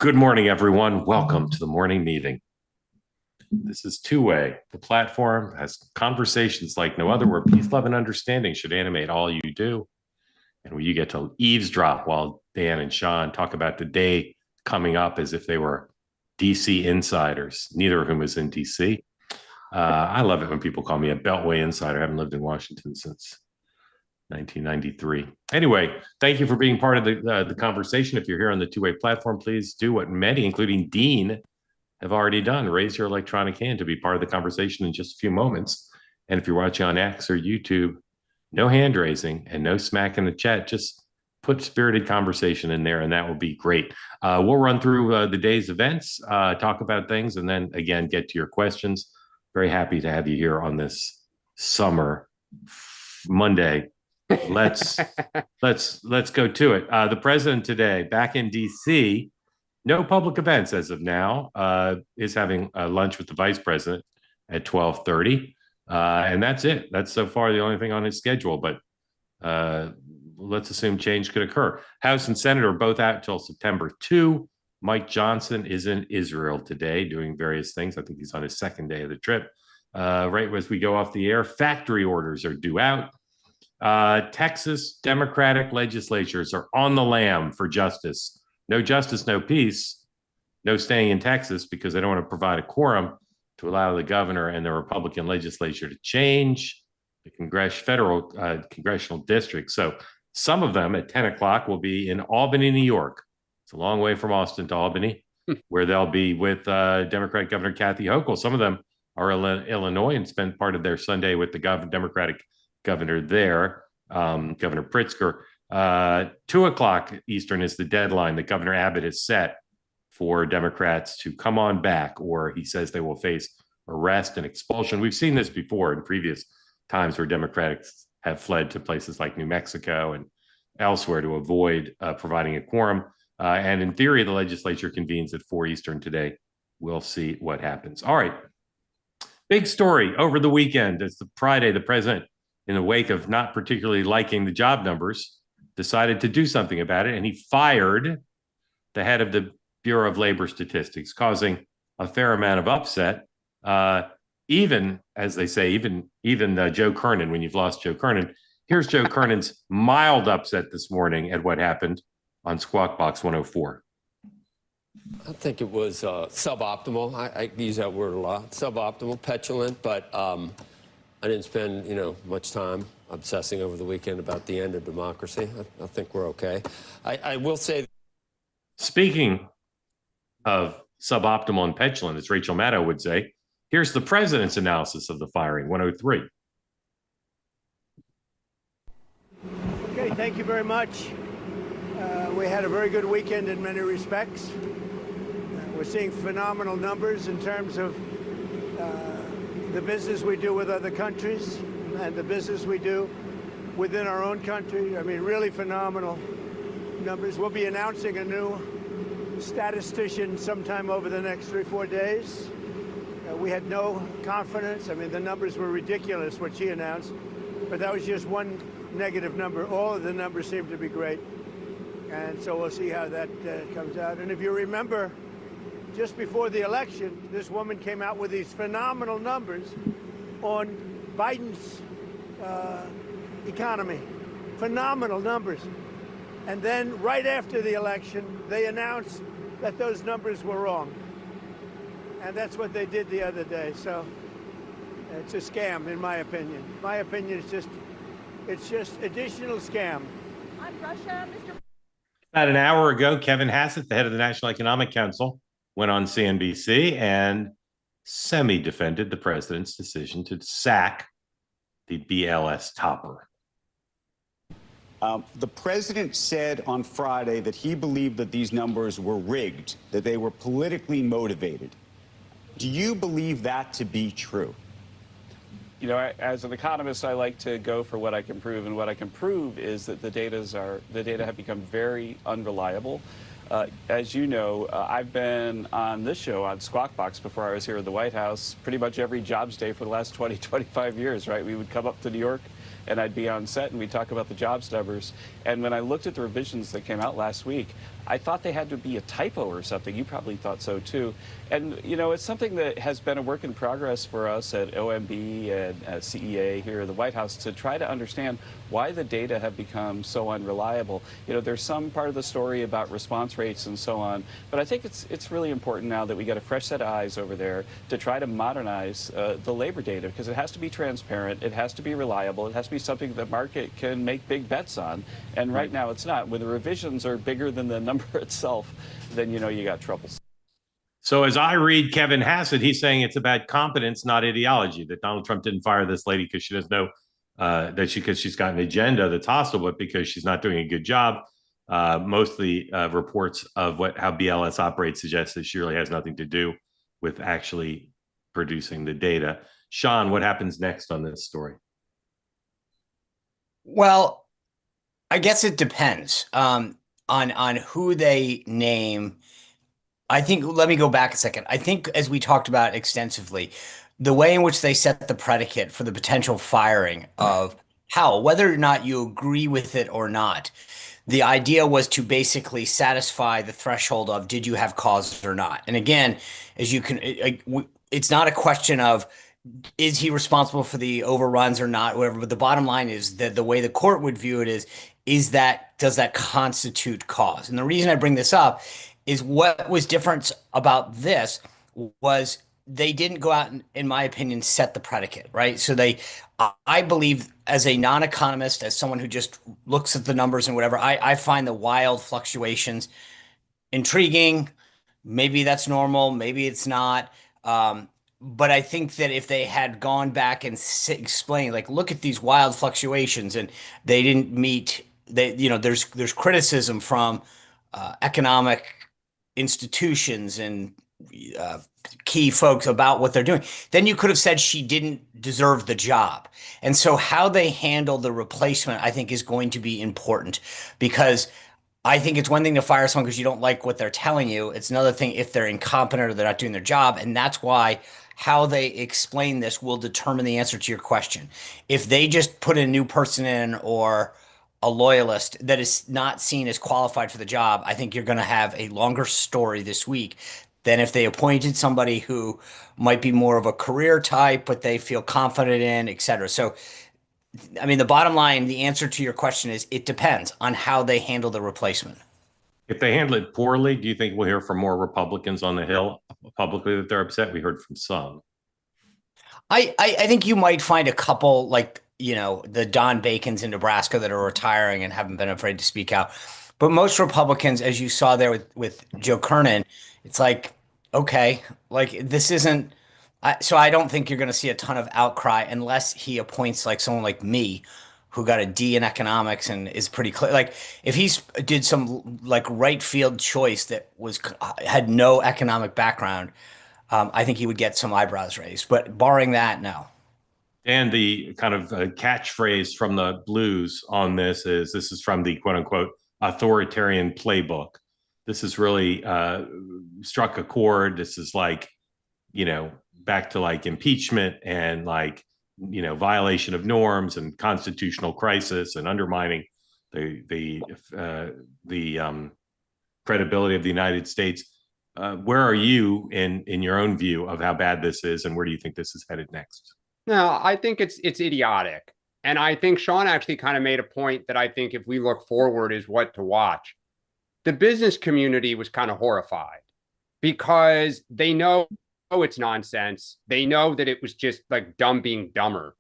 Good morning, everyone. Welcome to the morning meeting. This is Two-Way. The platform has conversations like no other where peace, love, and understanding should animate all you do. And where you get to eavesdrop while Dan and Sean talk about the day coming up as if they were DC insiders, neither of whom is in DC. I love it when people call me a Beltway insider. I haven't lived in Washington since 1993. Anyway, thank you for being part of the conversation. If you're here on the Two-Way platform, please do what many, including Dean, have already done. Raise your electronic hand to be part of the conversation in just a few moments. And if you're watching on X or YouTube, no hand raising and no smack in the chat. Just put spirited conversation in there, and that will be great. We'll run through the day's events, talk about things, and then again get to your questions. Very happy to have you here on this summer Monday. Let's go to it. The president today, back in DC, no public events as of now, is having lunch with the vice president at 12:30. And that's it. That's so far the only thing on his schedule. But let's assume change could occur. House and Senate are both out until September 2. Mike Johnson is in Israel today doing various things. I think he's on his second day of the trip. Right as we go off the air, factory orders are due out. Texas Democratic legislatures are on the lam for justice. No justice, no peace. No staying in Texas because they don't want to provide a quorum to allow the governor and the Republican legislature to change the federal congressional district. So some of them at 10 o'clock will be in Albany, New York. It's a long way from Austin to Albany, where they'll be with Democratic Governor Kathy Hochul. Some of them are in Illinois and spend part of their Sunday with the Democratic governor there, Governor Pritzker. 2 o'clock Eastern is the deadline that Governor Abbott has set for Democrats to come on back, or he says they will face arrest and expulsion. We've seen this before in previous times where Democrats have fled to places like New Mexico and elsewhere to avoid providing a quorum. And in theory, the legislature convenes at 4 Eastern today. We'll see what happens. All right. Big story over the weekend. It's the Friday. The president, in the wake of not particularly liking the job numbers, decided to do something about it. And he fired the head of the Bureau of Labor Statistics, causing a fair amount of upset. Even, as they say, even Joe Kernan, when you've lost Joe Kernan. Here's Joe Kernan's mild upset this morning at what happened on Squawk Box 104. I think it was suboptimal. I use that word a lot. Suboptimal, petulant, but I didn't spend, much time obsessing over the weekend about the end of democracy. I think we're okay. I will say. Speaking of suboptimal and petulant, as Rachel Maddow would say, here's the president's analysis of the firing, 103. Okay, thank you very much. We had a very good weekend in many respects. We're seeing phenomenal numbers in terms of the business we do with other countries and the business we do within our own country. I mean, really phenomenal numbers. We'll be announcing a new statistician sometime over the next 3 or 4 days. We had no confidence. I mean, the numbers were ridiculous, what she announced, but that was just one negative number. All of the numbers seem to be great. And so we'll see how that comes out. And if you remember, just before the election, this woman came out with these phenomenal numbers on Biden's economy. Phenomenal numbers. And then right after the election, they announced that those numbers were wrong. And that's what they did the other day. So it's a scam, in my opinion. My opinion is it's just additional scam. On Russia, Mr. About an hour ago, Kevin Hassett, the head of the National Economic Council, went on CNBC and semi-defended the president's decision to sack the BLS topper. The president said on Friday that he believed that these numbers were rigged, that they were politically motivated. Do you believe that to be true? As an economist, I like to go for what I can prove, and what I can prove is that the data have become very unreliable. As you know, I've been on this show on Squawk Box before I was here at the White House pretty much every jobs day for the last 20, 25 years, right? We would come up to New York and I'd be on set and we'd talk about the jobs numbers. And when I looked at the revisions that came out last week, I thought they had to be a typo or something. You probably thought so too. And, you know, it's something that has been a work in progress for us at OMB and at CEA here at the White House to try to understand why the data have become so unreliable. You know, there's some part of the story about response rates and so on, but I think it's really important now that we got a fresh set of eyes over there to try to modernize the labor data, because it has to be transparent, it has to be reliable, it has to be something the market can make big bets on. And right now it's not. When the revisions are bigger than the number itself, then you know you got trouble. So as I read Kevin Hassett, he's saying it's about competence, not ideology, that Donald Trump didn't fire this lady because she doesn't know because she's got an agenda that's hostile, but because she's not doing a good job. Mostly reports of how BLS operates suggest that she really has nothing to do with actually producing the data. Sean, what happens next on this story? Well, I guess it depends on who they name. I think, let me go back a second. I think, as we talked about extensively, the way in which they set the predicate for the potential firing of Howell, whether or not you agree with it or not, the idea was to basically satisfy the threshold of did you have cause or not. And again, as you can, it's not a question of is he responsible for the overruns or not, whatever. But the bottom line is that the way the court would view it is that does that constitute cause? And the reason I bring this up is what was different about this was they didn't go out and, in my opinion, set the predicate, right? So I believe as a non-economist, as someone who just looks at the numbers and whatever, I find the wild fluctuations intriguing. Maybe that's normal, maybe it's not. But I think that if they had gone back and explained, like, look at these wild fluctuations and they didn't meet, there's criticism from economic institutions and key folks about what they're doing, then you could have said she didn't deserve the job. And so how they handle the replacement, I think, is going to be important, because I think it's one thing to fire someone because you don't like what they're telling you. It's another thing if they're incompetent or they're not doing their job. And that's why how they explain this will determine the answer to your question. If they just put a new person in or a loyalist that is not seen as qualified for the job, I think you're going to have a longer story this week than if they appointed somebody who might be more of a career type, but they feel confident in, et cetera. So, I mean, the bottom line, the answer to your question is it depends on how they handle the replacement. If they handle it poorly, do you think we'll hear from more Republicans on the Hill publicly that they're upset? We heard from some. I think you might find a couple, like, the Don Bacons in Nebraska that are retiring and haven't been afraid to speak out. But most Republicans, as you saw there with Joe Kernan, it's like, okay, like this isn't. So I don't think you're going to see a ton of outcry unless he appoints like someone like me, who got a D in economics and is pretty clear. Like if he did some like right field choice that had no economic background, I think he would get some eyebrows raised. But barring that, no. And the kind of catchphrase from the Blues on this is from the quote unquote authoritarian playbook. This has really struck a chord. This is like, back to like impeachment and like, violation of norms and constitutional crisis and undermining the credibility of the United States. Where are you in your own view of how bad this is, and where do you think this is headed next? No, I think it's idiotic. And I think Sean actually kind of made a point that I think if we look forward is what to watch. The business community was kind of horrified because they know it's nonsense. They know that it was just like dumb being dumber.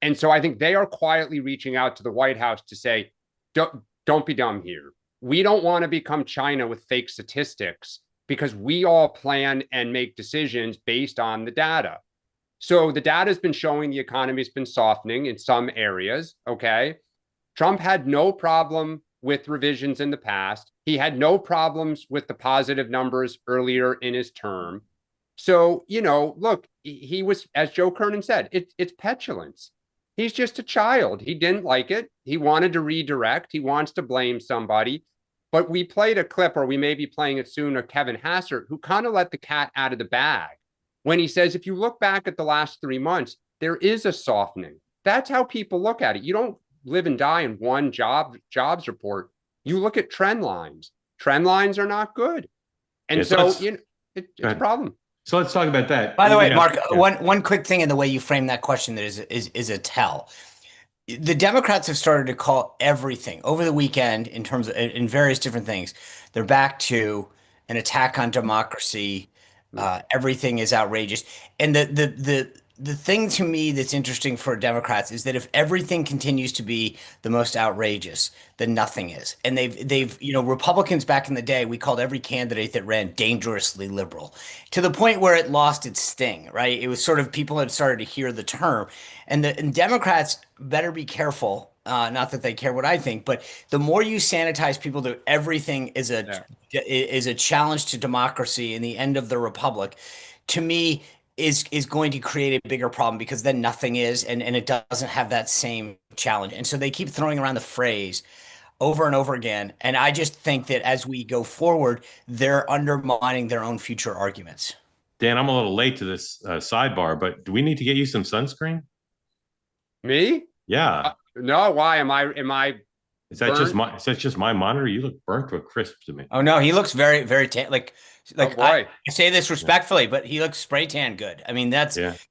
And so I think they are quietly reaching out to the White House to say, don't be dumb here. We don't want to become China with fake statistics because we all plan and make decisions based on the data. So the data has been showing the economy has been softening in some areas, okay? Trump had no problem with revisions in the past. He had no problems with the positive numbers earlier in his term. So, look, he was, as Joe Kernan said, it's petulance. He's just a child. He didn't like it. He wanted to redirect. He wants to blame somebody. But we played a clip, or we may be playing it soon, of Kevin Hassert, who kind of let the cat out of the bag when he says, if you look back at the last 3 months, there is a softening. That's how people look at it. You don't live and die in one jobs report. You look at trend lines. Trend lines are not good. And it's a problem. So let's talk about that. By the way, Mark, one quick thing in the way you frame that question that is a tell. The Democrats have started to call everything over the weekend in terms of in various different things. They're back to an attack on democracy. Everything is outrageous. And the thing to me that's interesting for Democrats is that if everything continues to be the most outrageous, then nothing is. And they've Republicans back in the day, we called every candidate that ran dangerously liberal, to the point where it lost its sting, right? It was sort of, people had started to hear the term, and Democrats better be careful. Not that they care what I think, but the more you sanitize people to everything is a challenge to democracy and the end of the republic, to me, is going to create a bigger problem, because then nothing is, and it doesn't have that same challenge. And so they keep throwing around the phrase over and over again. And I just think that as we go forward, they're undermining their own future arguments. Dan, I'm a little late to this sidebar, but do we need to get you some sunscreen? Me? Yeah. No, why? Am I Is that just my monitor? You look burnt to a crisp to me. Oh no, he looks very, very tan. Oh, I say this respectfully, but he looks spray tan good. I mean,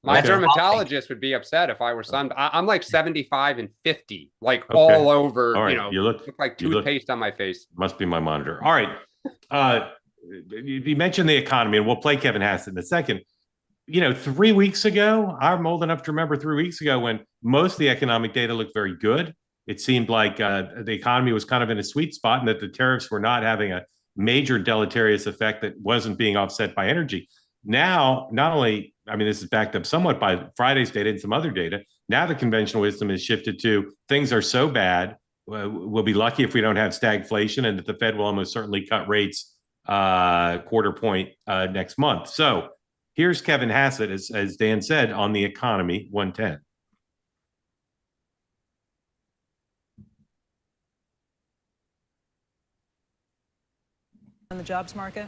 my dermatologist would be upset if I were I'm like 75 and 50, like all over. All right. You look like toothpaste on my face. Must be my monitor. All right. You mentioned the economy, and we'll play Kevin Hassett in a second. 3 weeks ago, I'm old enough to remember 3 weeks ago when most of the economic data looked very good. It seemed like the economy was kind of in a sweet spot, and that the tariffs were not having a major deleterious effect that wasn't being offset by energy. Now, not only, this is backed up somewhat by Friday's data and some other data. Now the conventional wisdom is shifted to things are so bad, we'll be lucky if we don't have stagflation, and that the Fed will almost certainly cut rates quarter point next month. So here's Kevin Hassett, as Dan said, on the economy, 110. On the jobs market?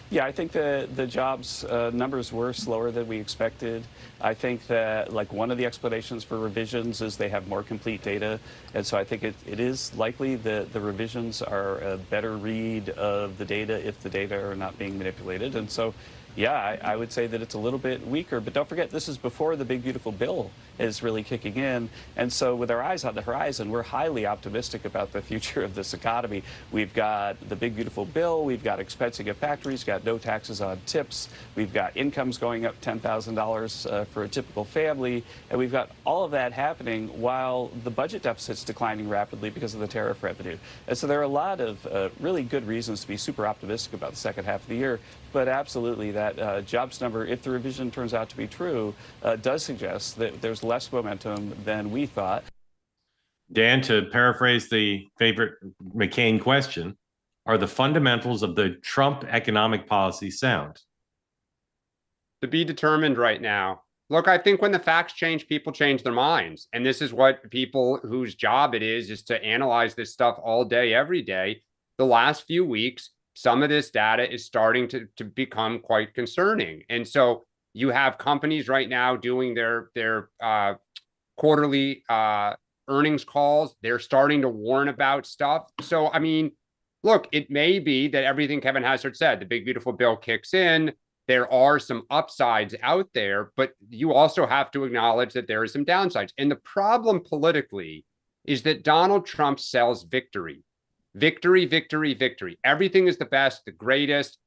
Yeah, I think the jobs numbers were slower than we expected. I think that one of the explanations for revisions is they have more complete data. And so I think it is likely that the revisions are a better read of the data if the data are not being manipulated. And so, yeah, I would say that it's a little bit weaker. But don't forget, this is before the big, beautiful bill is really kicking in. And so with our eyes on the horizon, we're highly optimistic about the future of this economy. We've got the big, beautiful bill. We've got expensing of factories, got no taxes on tips. We've got incomes going up $10,000 for a typical family. And we've got all of that happening while the budget deficit's declining rapidly because of the tariff revenue. And so there are a lot of really good reasons to be super optimistic about the second half of the year. But absolutely, that jobs number, if the revision turns out to be true, does suggest that there's less momentum than we thought. Dan, to paraphrase the favorite McCain question, are the fundamentals of the Trump economic policy sound? To be determined right now. Look, I think when the facts change, people change their minds. And this is what people whose job it is to analyze this stuff all day, every day. The last few weeks, some of this data is starting to become quite concerning. And so you have companies right now doing their quarterly earnings calls. They're starting to warn about stuff. So, look, it may be that everything Kevin Hassert said, the big, beautiful bill kicks in. There are some upsides out there, but you also have to acknowledge that there are some downsides. And the problem politically is that Donald Trump sells victory. Victory, victory, victory. Everything is the best, the greatest.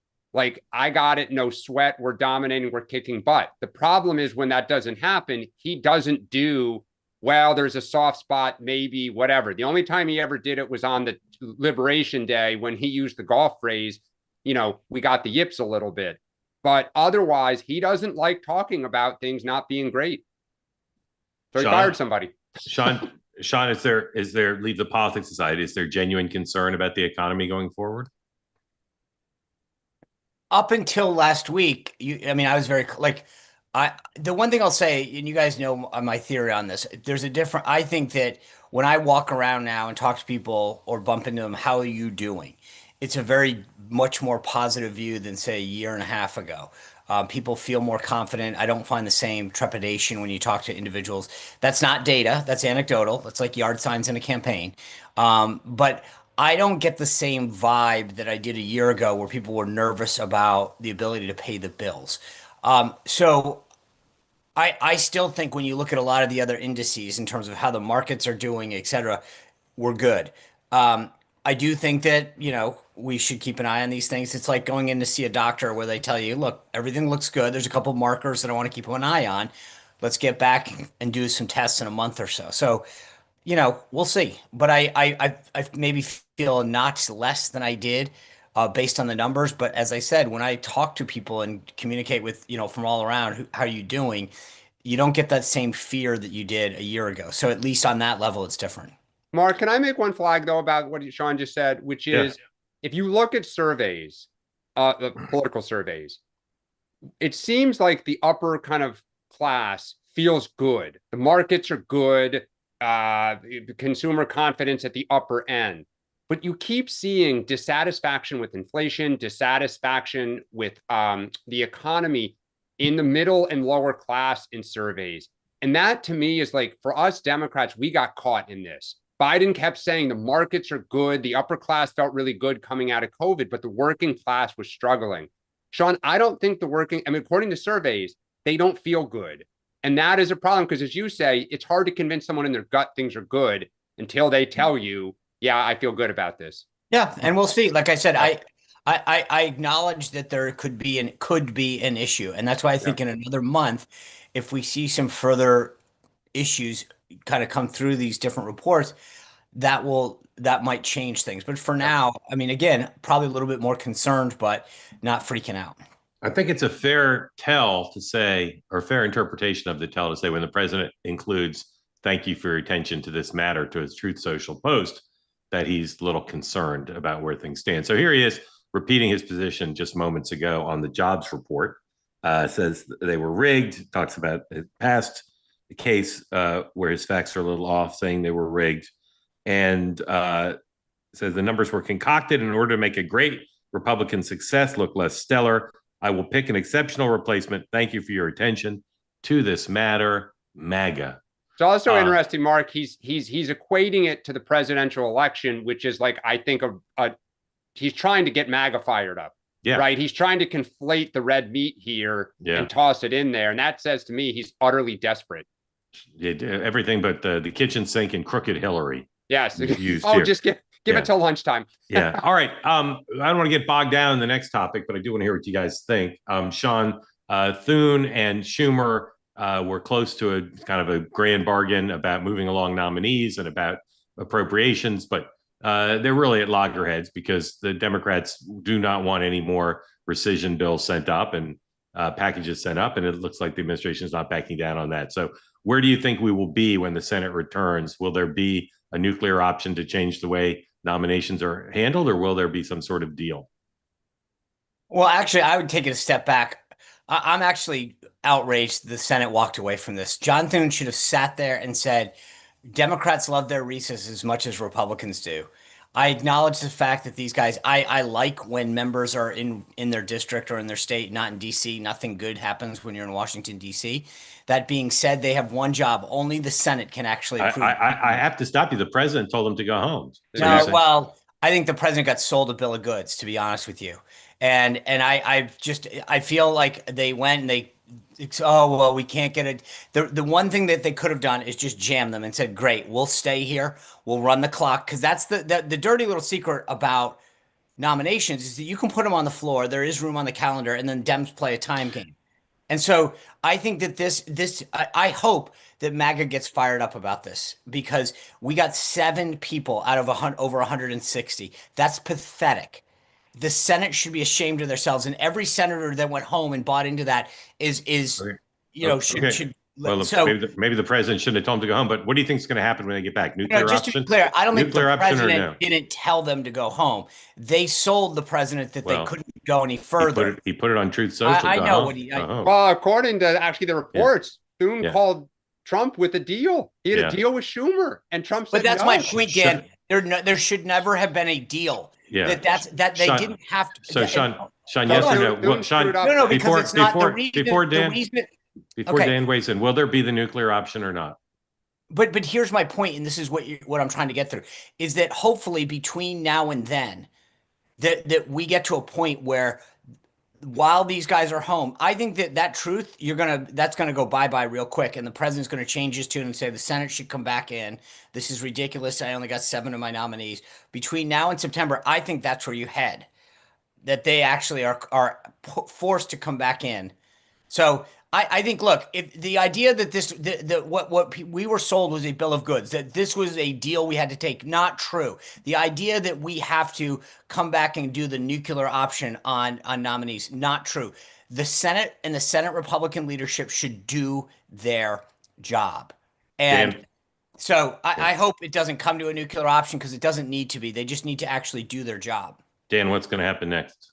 I got it, no sweat. We're dominating, we're kicking butt. The problem is when that doesn't happen, he doesn't do, well, there's a soft spot, maybe, whatever. The only time he ever did it was on the Liberation Day when he used the golf phrase, we got the yips a little bit. But otherwise, he doesn't like talking about things not being great. So he fired somebody. Sean, is there, leave the politics aside, is there genuine concern about the economy going forward? Up until last week, I was very The one thing I'll say, and you guys know my theory on this, I think that when I walk around now and talk to people or bump into them, how are you doing? It's a very much more positive view than say a year and a half ago. People feel more confident. I don't find the same trepidation when you talk to individuals. That's not data. That's anecdotal. That's like yard signs in a campaign. But I don't get the same vibe that I did a year ago where people were nervous about the ability to pay the bills. So I still think when you look at a lot of the other indices in terms of how the markets are doing, et cetera, we're good. I do think that, we should keep an eye on these things. It's like going in to see a doctor where they tell you, look, everything looks good. There's a couple markers that I want to keep an eye on. Let's get back and do some tests in a month or so. So, we'll see. But I maybe feel a notch less than I did based on the numbers. But as I said, when I talk to people and communicate with, from all around, how are you doing? You don't get that same fear that you did a year ago. So at least on that level, it's different. Mark, can I make one flag though about what Sean just said, which is if you look at surveys, political surveys, it seems like the upper kind of class feels good. The markets are good. Consumer confidence at the upper end. But you keep seeing dissatisfaction with inflation, dissatisfaction with the economy in the middle and lower class in surveys. And that to me is like, for us Democrats, we got caught in this. Biden kept saying the markets are good. The upper class felt really good coming out of COVID, but the working class was struggling. Sean, I don't think according to surveys, they don't feel good. And that is a problem because, as you say, it's hard to convince someone in their gut things are good until they tell you, yeah, I feel good about this. Yeah, and we'll see. Like I said, I acknowledge that there could be an issue, and that's why I think in another month, if we see some further issues kind of come through these different reports, that might change things. But for now, I mean, again, probably a little bit more concerned, but not freaking out. I think it's a fair tell to say, or fair interpretation of the tell to say, when the president includes "thank you for your attention to this matter" to his Truth Social post, that he's a little concerned about where things stand. So here he is repeating his position just moments ago on the jobs report. Says they were rigged, talks about the past case where his facts are a little off, saying they were rigged, and says the numbers were concocted in order to make a great Republican success look less stellar. I will pick an exceptional replacement. Thank you for your attention to this matter, MAGA. It's also interesting, Mark. He's equating it to the presidential election, which is like, I think he's trying to get MAGA fired up. Yeah. Right. He's trying to conflate the red meat here and toss it in there. And that says to me he's utterly desperate. Everything but the kitchen sink and crooked Hillary. Yes. Just give it till lunchtime. Yeah. All right. I don't want to get bogged down in the next topic, but I do want to hear what you guys think. Sean, Thune and Schumer were close to a kind of a grand bargain about moving along nominees and about appropriations, but they're really at loggerheads because the Democrats do not want any more rescission bills sent up and packages sent up, and it looks like the administration is not backing down on that. So where do you think we will be when the Senate returns? Will there be a nuclear option to change the way nominations are handled, or will there be some sort of deal? Well, actually, I would take it a step back. I'm actually outraged the Senate walked away from this. John Thune should have sat there and said, Democrats love their recess as much as Republicans do. I acknowledge the fact that these guys, I like when members are in their district or in their state, not in D.C. Nothing good happens when you're in Washington, D.C. That being said, they have one job. Only the Senate can actually approve. I have to stop you. The president told them to go home. No, well, I think the president got sold a bill of goods, to be honest with you. And I feel like they went and we can't get it. The one thing that they could have done is just jam them and said, great, we'll stay here. We'll run the clock. Because that's the dirty little secret about nominations is that you can put them on the floor. There is room on the calendar, and then Dems play a time game. And so I think that I hope that MAGA gets fired up about this, because we got 7 people out of over 160. That's pathetic. The Senate should be ashamed of themselves, and every senator that went home and bought into that should Well, So maybe the president shouldn't have told them to go home. But what do you think is going to happen when they get back? no, Nuclear just to option? be clear, I don't think the Nuclear option or president no? didn't tell them to go home. They sold the president that they Well, couldn't go any He put further. it. He put it on Truth Social. I Go know home. what he. Go home. Well, according to actually the reports, Thune Yeah. called Trump with a deal. He had Yeah. a deal with Schumer, and Trump said But that's no. my point, Dan. There should never have been a deal. Yeah. That they Sean- didn't have to. So Sean, Hold yes or on. no? Thune Well, Sean, screwed up. No, because it's not the reason. before Dan, the reason, before okay. Dan weighs in, will there be the nuclear option or not? But here's my point, and this is what I'm trying to get through, is that hopefully between now and then, that we get to a point where while these guys are home, I think that truth that's gonna go bye-bye real quick, and the president's gonna change his tune and say the Senate should come back in. This is ridiculous. I only got 7 of my nominees. Between now and September, I think that's where you head. That they actually are forced to come back in. So I think, look, if the idea that what we were sold was a bill of goods, that this was a deal we had to take, not true. The idea that we have to come back and do the nuclear option on nominees, not true. The Senate and the Senate Republican leadership should do their job. And Dan. so I hope it doesn't come to a nuclear option, because it doesn't need to be. They just need to actually do their job. Dan, what's going to happen next?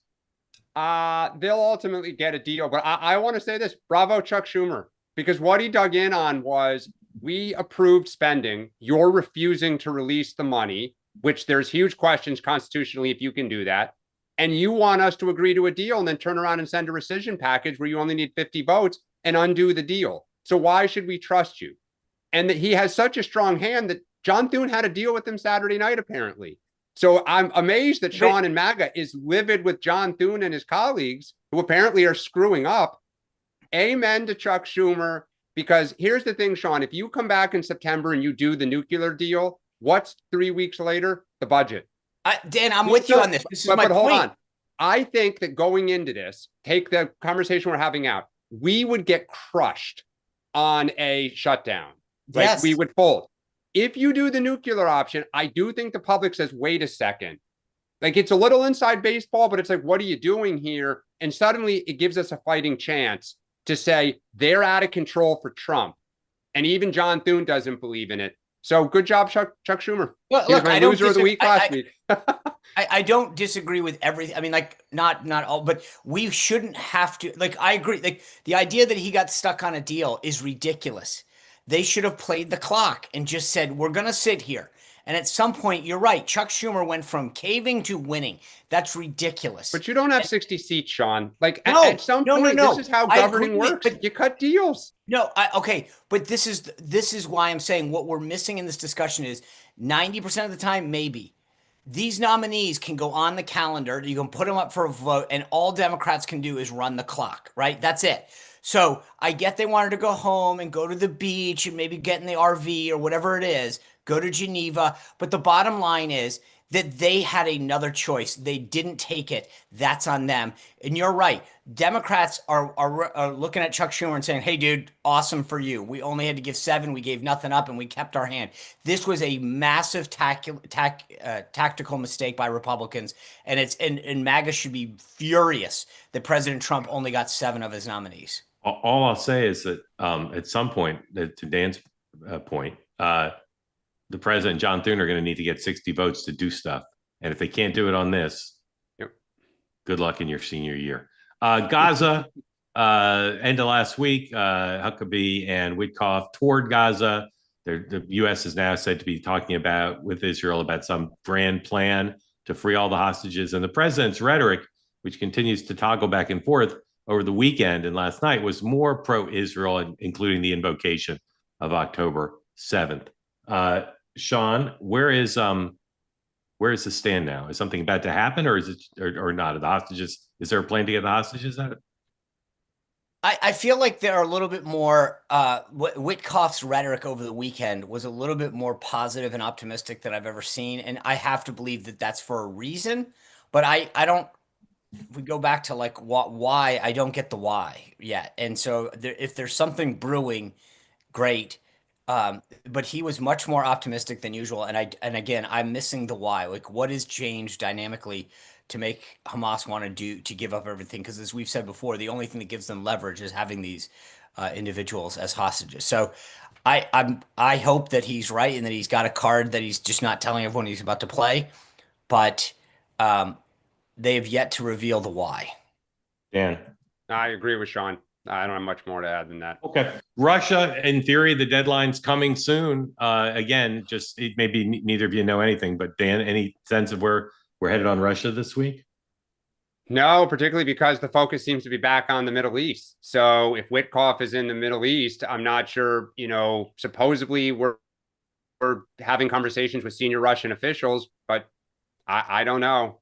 They'll ultimately get a deal, but I want to say this: bravo, Chuck Schumer, because what he dug in on was we approved spending. You're refusing to release the money, which there's huge questions constitutionally if you can do that, and you want us to agree to a deal and then turn around and send a rescission package where you only need 50 votes and undo the deal. So why should we trust you? And that he has such a strong hand that John Thune had a deal with him Saturday night, apparently. So I'm amazed that Sean and MAGA is livid with John Thune and his colleagues, who apparently are screwing up. Amen to Chuck Schumer, because here's the thing, Sean, if you come back in September and you do the nuclear deal, what's 3 weeks later? The budget. Dan, I'm with you on this. This is my hold point. on. I think that going into this, take the conversation we're having out, we would get crushed on a shutdown. Like Yes. we would fold. If you do the nuclear option, I do think the public says, wait a second. Like, it's a little inside baseball, but it's like, what are you doing here? And suddenly it gives us a fighting chance to say they're out of control for Trump. And even John Thune doesn't believe in it. So good job, Chuck Schumer. Well, He was look, my I don't loser of the week last week. I don't disagree with everything. I mean, like, not all, but we shouldn't have to. Like, I agree. Like, the idea that he got stuck on a deal is ridiculous. They should have played the clock and just said, we're going to sit here. And at some point, you're right. Chuck Schumer went from caving to winning. That's ridiculous. But you don't have 60 seats, Sean. Like, No, at some point, no. this is how I governing agree, works. but You cut deals. No, okay, but this is why I'm saying what we're missing in this discussion is 90% of the time, maybe. These nominees can go on the calendar. You can put them up for a vote, and all Democrats can do is run the clock, right? That's it. So I get they wanted to go home and go to the beach and maybe get in the RV or whatever it is, go to Geneva. But the bottom line is that they had another choice. They didn't take it. That's on them. And you're right. Democrats are looking at Chuck Schumer and saying, hey, dude, awesome for you. We only had to give 7. We gave nothing up, and we kept our hand. This was a massive tactical mistake by Republicans. And MAGA should be furious that President Trump only got 7 of his nominees. All I'll say is that at some point, to Dan's point, the president, John Thune, are going to need to get 60 votes to do stuff. And if they can't do it on this, good luck in your senior year. Gaza, end of last week, Huckabee and Witkoff toured Gaza. The U.S. is now said to be talking with Israel about some grand plan to free all the hostages. And the president's rhetoric, which continues to toggle back and forth over the weekend and last night, was more pro-Israel, including the invocation of October 7th. Sean, where is the stand now? Is something about to happen, or is it or not? The hostages? Is there a plan to get the hostages out? I feel like they're a little bit more. Witkoff's rhetoric over the weekend was a little bit more positive and optimistic than I've ever seen, and I have to believe that that's for a reason. But I don't. If we go back to like why, I don't get the why yet. And so if there's something brewing, great. But he was much more optimistic than usual. And again, I'm missing the why. Like, what has changed dynamically to make Hamas want to give up everything. Because as we've said before, the only thing that gives them leverage is having these individuals as hostages. So I hope that he's right and that he's got a card that he's just not telling everyone he's about to play. But they have yet to reveal the why. Dan. I agree with Sean. I don't have much more to add than that. Okay. Russia, in theory, the deadline's coming soon. Again, just maybe neither of you know anything, but Dan, any sense of where we're headed on Russia this week? No, particularly because the focus seems to be back on the Middle East. So if Witkoff is in the Middle East, I'm not sure, supposedly we're having conversations with senior Russian officials, but I don't know.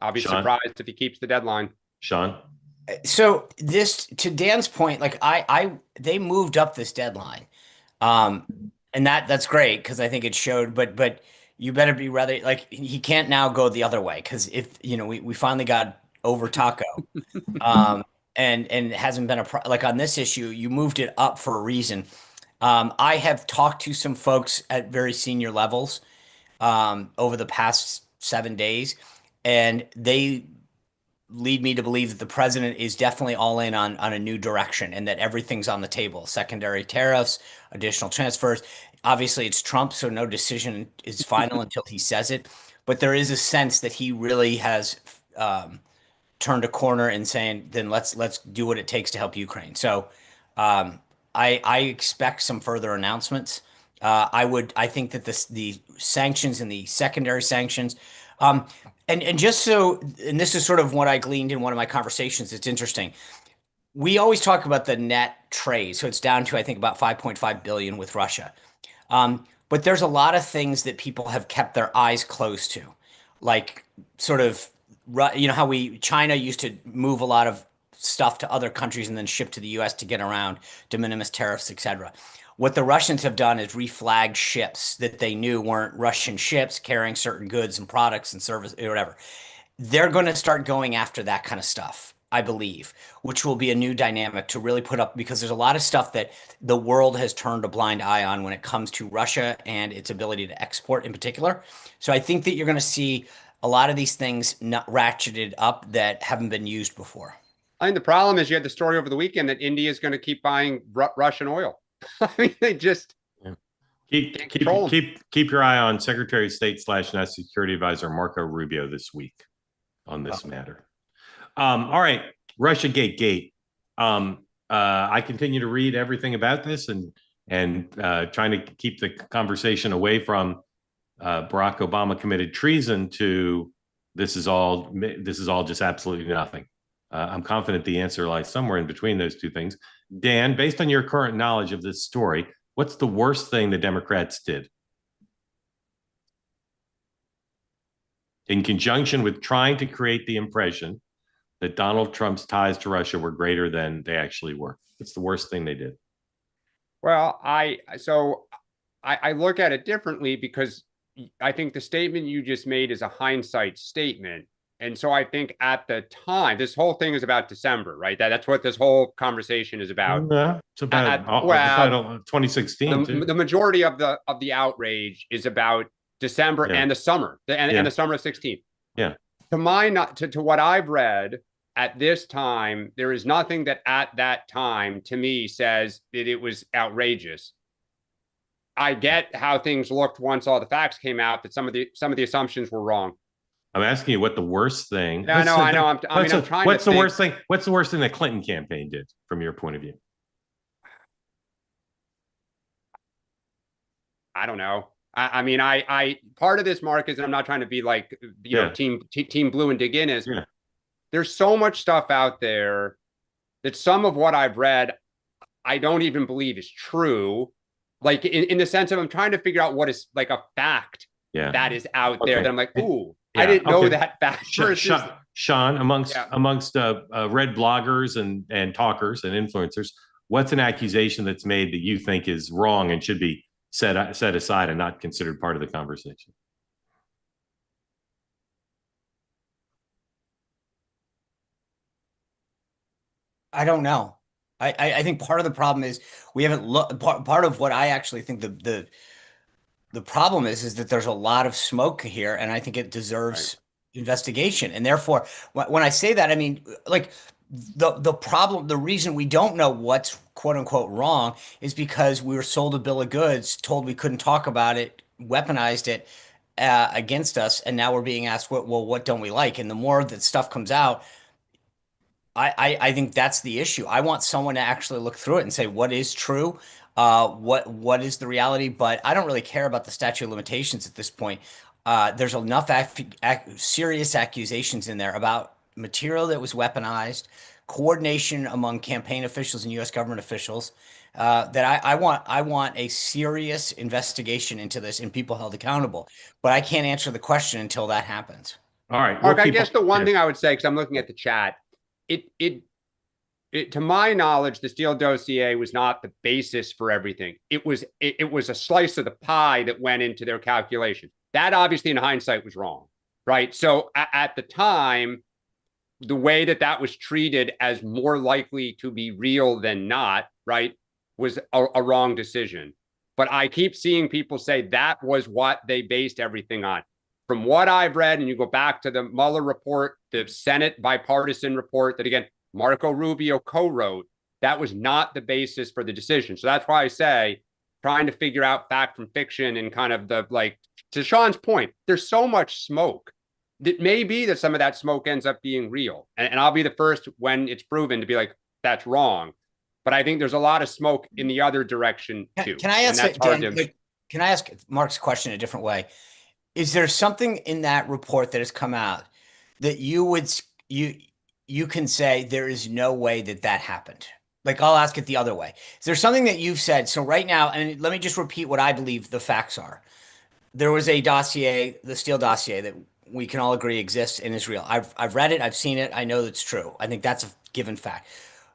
I'll be surprised if he keeps the deadline. Sean? So this, to Dan's point, like they moved up this deadline, and that's great because I think it showed. But you better be rather like he can't now go the other way because if we finally got over Taco, and it hasn't been like on this issue, you moved it up for a reason. I have talked to some folks at very senior levels over the past 7 days, and they lead me to believe that the president is definitely all in on a new direction and that everything's on the table. Secondary tariffs, additional transfers. Obviously, it's Trump, so no decision is final until he says it. But there is a sense that he really has turned a corner and saying, then let's do what it takes to help Ukraine. So I expect some further announcements. I think that the sanctions and the secondary sanctions, and just so, and this is sort of what I gleaned in one of my conversations. It's interesting. We always talk about the net trade, so it's down to I think about 5.5 billion with Russia. But there's a lot of things that people have kept their eyes closed to, like sort of, how China used to move a lot of stuff to other countries and then ship to the U.S. to get around de minimis tariffs, etc. What the Russians have done is reflagged ships that they knew weren't Russian ships carrying certain goods and products and service or whatever. They're going to start going after that kind of stuff, I believe, which will be a new dynamic to really put up because there's a lot of stuff that the world has turned a blind eye on when it comes to Russia and its ability to export in particular. So I think that you're going to see a lot of these things not ratcheted up that haven't been used before. I think the problem is you had the story over the weekend that India is going to keep buying Russian oil. I mean, they just keep your eye on Secretary of State / National Security Advisor Marco Rubio this week on this matter. All right, Russiagate-gate. I continue to read everything about this and trying to keep the conversation away from Barack Obama committed treason to this is all just absolutely nothing. I'm confident the answer lies somewhere in between those two things. Dan, based on your current knowledge of this story, what's the worst thing the Democrats did? In conjunction with trying to create the impression that Donald Trump's ties to Russia were greater than they actually were. What's the worst thing they did? Well, I look at it differently because I think the statement you just made is a hindsight statement. And so I think at the time, this whole thing is about December, right? That's what this whole conversation is about. Yeah, it's about 2016. The majority of the outrage is about December and the summer, and the summer of 16. Yeah. To what I've read at this time, there is nothing that at that time to me says that it was outrageous. I get how things looked once all the facts came out, that some of the assumptions were wrong. I'm asking you what the worst thing. I know. I'm trying. What's the worst thing? What's the worst thing the Clinton campaign did, from your point of view? I don't know. I mean, part of this, Mark, is I'm not trying to be like team blue and dig in. There's so much stuff out there that some of what I've read, I don't even believe is true. Like in the sense of I'm trying to figure out what is like a fact that is out there that I'm like, ooh. Yeah, I didn't know that fact. Sean, amongst red bloggers and talkers and influencers, what's an accusation that's made that you think is wrong and should be set aside and not considered part of the conversation? I don't know. I think part of the problem is we haven't looked. Part of what I actually think the problem is that there's a lot of smoke here, and I think it deserves investigation. And therefore, when I say that, I mean, like, the problem, the reason we don't know what's quote unquote wrong is because we were sold a bill of goods, told we couldn't talk about it, weaponized it against us, and now we're being asked, what don't we like? And the more that stuff comes out, I think that's the issue. I want someone to actually look through it and say what is true, what is the reality. But I don't really care about the statute of limitations at this point. There's enough serious accusations in there about material that was weaponized, coordination among campaign officials and U.S. government officials, that I want a serious investigation into this and people held accountable. But I can't answer the question until that happens. All right, Mark, I guess the one thing I would say, because I'm looking at the chat, it to my knowledge, the Steele dossier was not the basis for everything. It was a slice of the pie that went into their calculation. That obviously, in hindsight, was wrong, right? So at the time, the way that was treated as more likely to be real than not, right, was a wrong decision. But I keep seeing people say that was what they based everything on. From what I've read, and you go back to the Mueller report, the Senate bipartisan report that, again, Marco Rubio co-wrote, that was not the basis for the decision. So that's why I say trying to figure out fact from fiction and kind of the, like, to Sean's point, there's so much smoke that may be that some of that smoke ends up being real. And I'll be the first when it's proven to be like, that's wrong. But I think there's a lot of smoke in the other direction too. Can I ask can I ask Mark's question a different way? Is there something in that report that has come out that you can say there is no way that happened? Like, I'll ask it the other way. Is there something that you've said? So right now, and let me just repeat what I believe the facts are. There was a dossier, the Steele dossier, that we can all agree exists in Israel. I've read it. I've seen it. I know that's true. I think that's a given fact.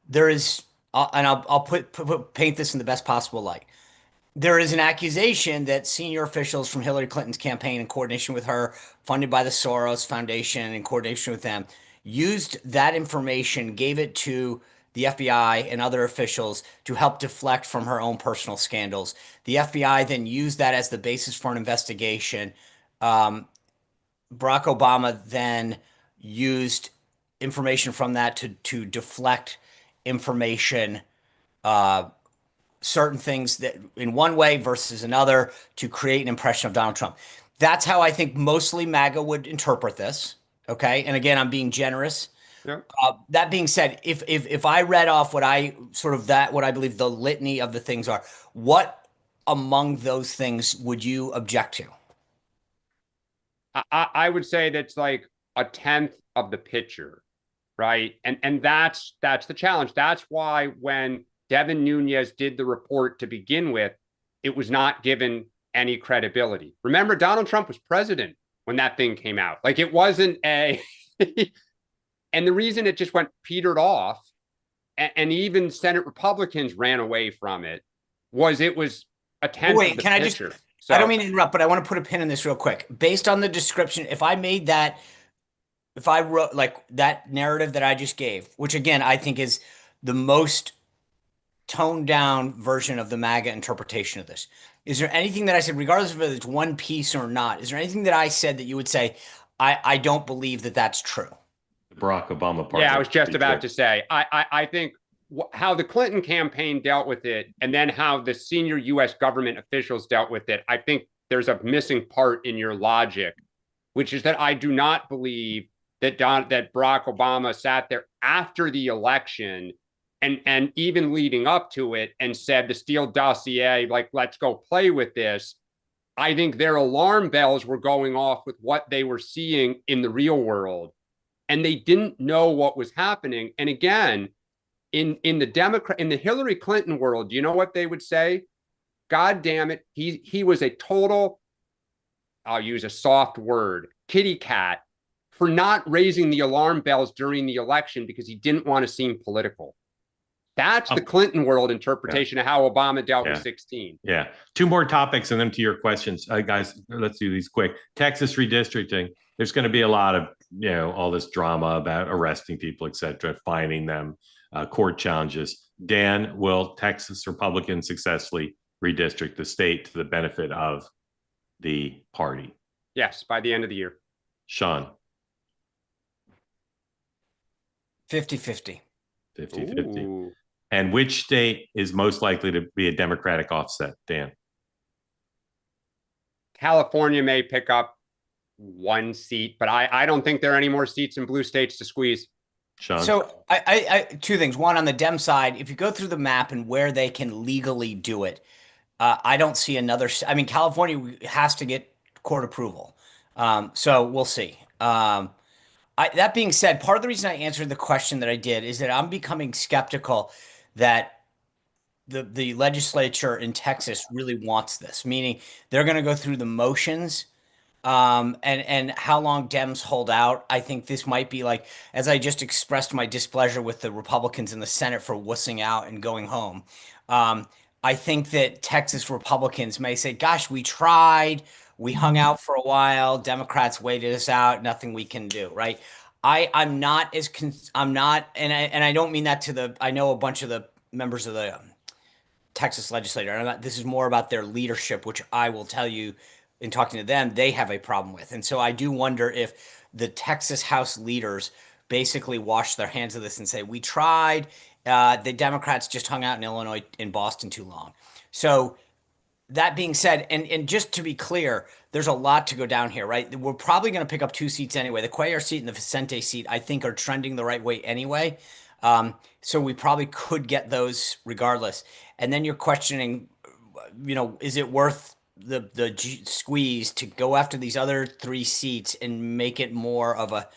There is, and I'll paint this in the best possible light. There is an accusation that senior officials from Hillary Clinton's campaign, in coordination with her, funded by the Soros Foundation, in coordination with them, used that information, gave it to the FBI and other officials to help deflect from her own personal scandals. The FBI then used that as the basis for an investigation. Barack Obama then used information from that to deflect information, certain things that in one way versus another, to create an impression of Donald Trump. That's how I think mostly MAGA would interpret this. Okay. And again, I'm being generous. Yeah. That being said, if I read off what I believe the litany of the things are, what among those things would you object to? I would say that's like a tenth of the picture, right? And that's the challenge. That's why when Devin Nunes did the report to begin with, it was not given any credibility. Remember, Donald Trump was president when that thing came out. Like, it wasn't a... And the reason it just petered off, and even Senate Republicans ran away from it, was a tenth of the picture. I don't mean to interrupt, but I want to put a pin in this real quick. Based on the description, if I wrote like that narrative that I just gave, which again, I think is the most toned down version of the MAGA interpretation of this, is there anything that I said, regardless of whether it's one piece or not, is there anything that I said that you would say, I don't believe that that's true? Barack Obama part. Yeah, I was just about to say, I think how the Clinton campaign dealt with it, and then how the senior U.S. government officials dealt with it, I think there's a missing part in your logic, which is that I do not believe that Barack Obama sat there after the election and even leading up to it and said the Steele dossier, like, let's go play with this. I think their alarm bells were going off with what they were seeing in the real world, and they didn't know what was happening. And again, in the Hillary Clinton world, you know what they would say? God damn it, he was a total, I'll use a soft word, kitty cat, for not raising the alarm bells during the election because he didn't want to seem political. That's the Clinton world interpretation of how Obama dealt with 16. Yeah. Two more topics and then to your questions. Guys, let's do these quick. Texas redistricting. There's going to be a lot of, all this drama about arresting people, et cetera, fining them, court challenges. Dan, will Texas Republicans successfully redistrict the state to the benefit of the party? Yes, by the end of the year. Sean? 50-50. 50-50. Ooh. And which state is most likely to be a Democratic offset, Dan? California may pick up one seat, but I don't think there are any more seats in blue states to squeeze. Sean? So I two things. One, on the Dem side, if you go through the map and where they can legally do it, I don't see another. I mean, California has to get court approval. So we'll see. That being said, part of the reason I answered the question that I did is that I'm becoming skeptical that the legislature in Texas really wants this, meaning they're going to go through the motions. And how long Dems hold out. I think this might be like, as I just expressed my displeasure with the Republicans in the Senate for wussing out and going home. I think that Texas Republicans may say, gosh, we tried, we hung out for a while, Democrats waited us out, nothing we can do, right? I'm not as, I'm not, and I don't mean that to the, I know a bunch of the members of the Texas legislature, and this is more about their leadership, which I will tell you, in talking to them, they have a problem with. And so I do wonder if the Texas House leaders basically wash their hands of this and say, we tried, the Democrats just hung out in Illinois, in Boston too long. So that being said, and just to be clear, there's a lot to go down here, right? We're probably going to pick up 2 seats anyway. The Cuellar seat and the Vicente seat, I think, are trending the right way anyway. So we probably could get those regardless. And then you're questioning, is it worth the squeeze to go after these other 3 seats and make it more of a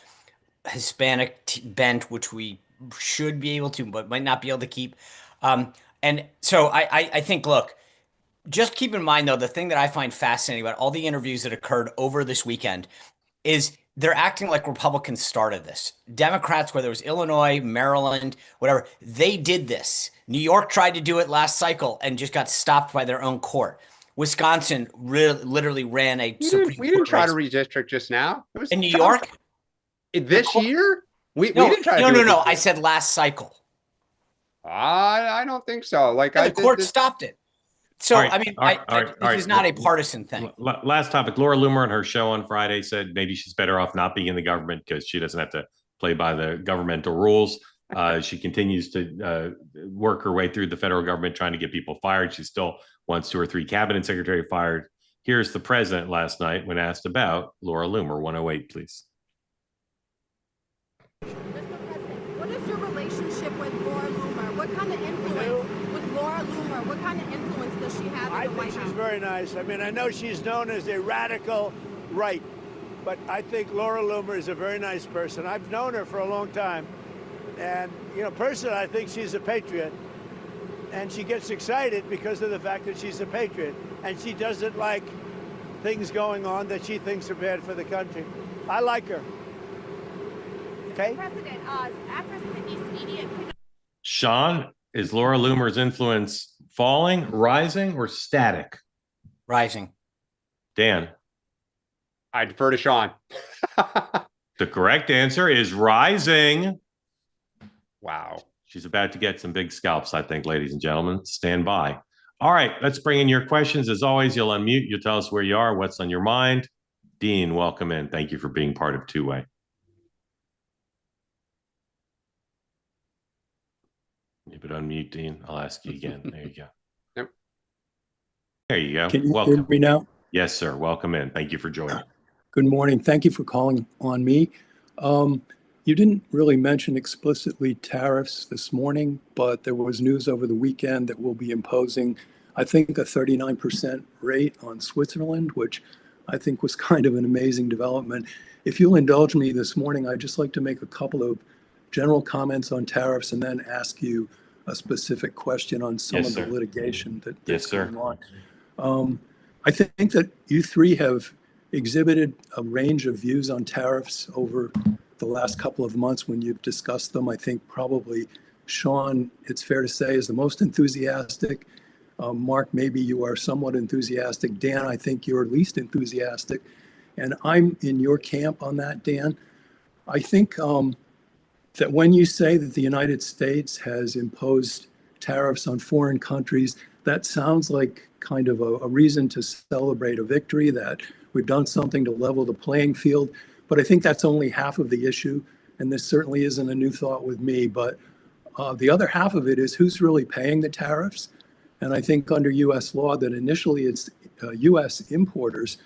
Hispanic bent, which we should be able to, but might not be able to keep. And so I think, look, just keep in mind, though, the thing that I find fascinating about all the interviews that occurred over this weekend is they're acting like Republicans started this. Democrats, whether it was Illinois, Maryland, whatever, they did this. New York tried to do it last cycle and just got stopped by their own court. Wisconsin literally ran a Supreme Court. We didn't try to redistrict just now. It was in New York this year. We no, didn't try. No. I said last cycle. I don't think so. Like the court stopped it. So right, I mean, this is not a partisan thing. Last topic. Laura Loomer on her show on Friday said maybe she's better off not being in the government because she doesn't have to play by the governmental rules. She continues to work her way through the federal government trying to get people fired. She still wants 2 or 3 cabinet secretary fired. Here's the president last night when asked about Laura Loomer. 108, please. Mr. President, what is your relationship with Laura Loomer? What kind of influence with Laura Loomer? What kind of influence does she have in the White House? I think she's very nice. I mean, I know she's known as a radical right, but I think Laura Loomer is a very nice person. I've known her for a long time. And, personally, I think she's a patriot. And she gets excited because of the fact that she's a patriot. And she doesn't like things going on that she thinks are bad for the country. I like her. Okay? President, after Sydney's idiot... Sean, is Laura Loomer's influence falling, rising, or static? Rising. Dan? I defer to Sean. The correct answer is rising. Wow. She's about to get some big scalps, I think, ladies and gentlemen. Stand by. All right, let's bring in your questions. As always, you'll unmute. You'll tell us where you are, what's on your mind. Dean, welcome in. Thank you for being part of Two-Way. You could unmute, Dean. I'll ask you again. There you go. Yep. There you go. Can you welcome. hear me now? Yes, sir. Welcome in. Thank you for joining. Good morning. Thank you for calling on me. You didn't really mention explicitly tariffs this morning, but there was news over the weekend that we'll be imposing, I think, a 39% rate on Switzerland, which I think was kind of an amazing development. If you'll indulge me this morning, I'd just like to make a couple of general comments on tariffs and then ask you a specific question on some of the litigation that's going on. I think that you 3 have exhibited a range of views on tariffs over the last couple of months when you've discussed them. I think probably Sean, it's fair to say, is the most enthusiastic. Mark, maybe you are somewhat enthusiastic. Dan, I think you're least enthusiastic. And I'm in your camp on that, Dan. I think that when you say that the United States has imposed tariffs on foreign countries, that sounds like kind of a reason to celebrate a victory, that we've done something to level the playing field. But I think that's only half of the issue. and this certainly isn't a new thought with me, but the other half of it is who's really paying the tariffs. And I think under US law that initially it's US importers,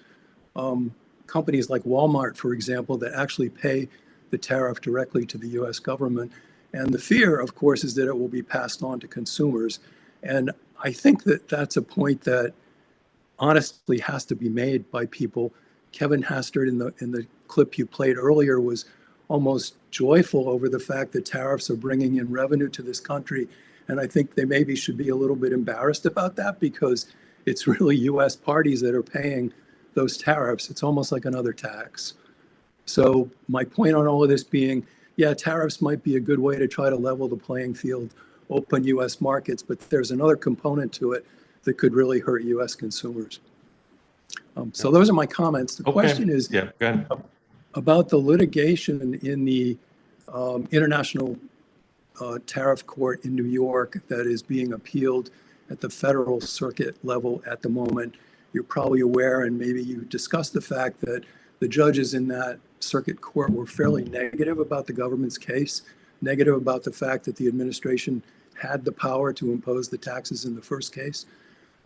companies like Walmart, for example, that actually pay the tariff directly to the US government. And the fear, of course, is that it will be passed on to consumers. And I think that that's a point that honestly has to be made by people. Kevin Hastert in the clip you played earlier was almost joyful over the fact that tariffs are bringing in revenue to this country. And I think they maybe should be a little bit embarrassed about that because it's really US parties that are paying those tariffs. It's almost like another tax. So my point on all of this being, yeah, tariffs might be a good way to try to level the playing field, open US markets, but there's another component to it that could really hurt US consumers. So those are my comments. The question is go ahead. About the litigation in the International Tariff Court in New York that is being appealed at the federal circuit level at the moment. You're probably aware, and maybe you discussed the fact that the judges in that circuit court were fairly negative about the government's case, negative about the fact that the administration had the power to impose the taxes in the first case.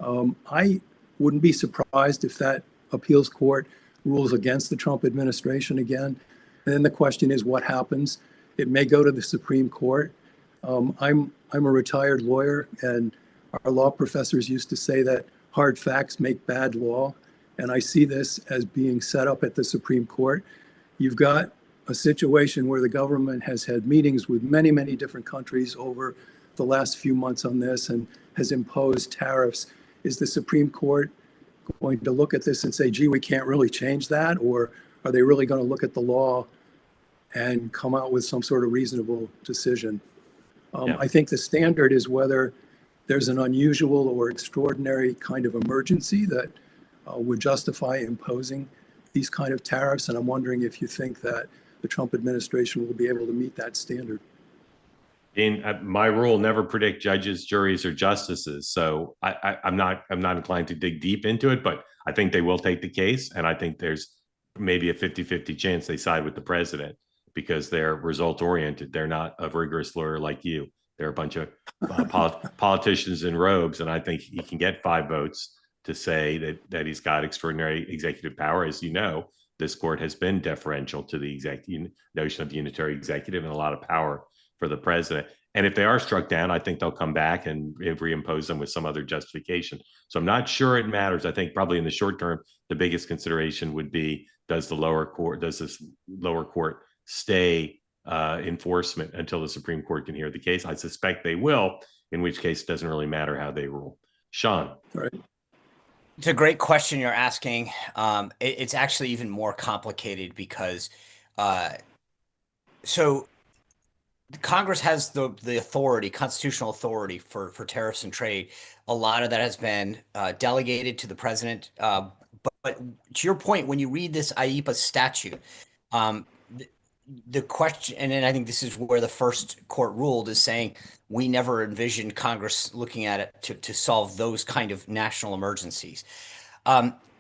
I wouldn't be surprised if that appeals court rules against the Trump administration again. And then the question is what happens? It may go to the Supreme Court. I'm a retired lawyer, and our law professors used to say that hard facts make bad law. And I see this as being set up at the Supreme Court. You've got a situation where the government has had meetings with many, many different countries over the last few months on this and has imposed tariffs. Is the Supreme Court going to look at this and say, gee, we can't really change that? Or are they really going to look at the law and come out with some sort of reasonable decision? I think the standard is whether there's an unusual or extraordinary kind of emergency that would justify imposing these kind of tariffs. And I'm wondering if you think that the Trump administration will be able to meet that standard. My rule: never predict judges, juries, or justices. So I'm not inclined to dig deep into it, but I think they will take the case, and I think there's maybe a 50-50 chance they side with the president because they're result oriented. They're not a rigorous lawyer like you. They're a bunch of politicians in robes, and I think he can get 5 votes to say that he's got extraordinary executive power. As you know, this court has been deferential to the notion of the unitary executive and a lot of power for the president. And if they are struck down, I think they'll come back and reimpose them with some other justification. So I'm not sure it matters. I think probably in the short term, the biggest consideration would be, does this lower court stay enforcement until the Supreme Court can hear the case? I suspect they will, in which case it doesn't really matter how they rule. Sean. All right. It's a great question you're asking. It's actually even more complicated because so Congress has the authority, constitutional authority for tariffs and trade. A lot of that has been delegated to the president. But to your point, when you read this IEPA statute, the question, and then I think this is where the first court ruled, is saying we never envisioned Congress looking at it to solve those kind of national emergencies.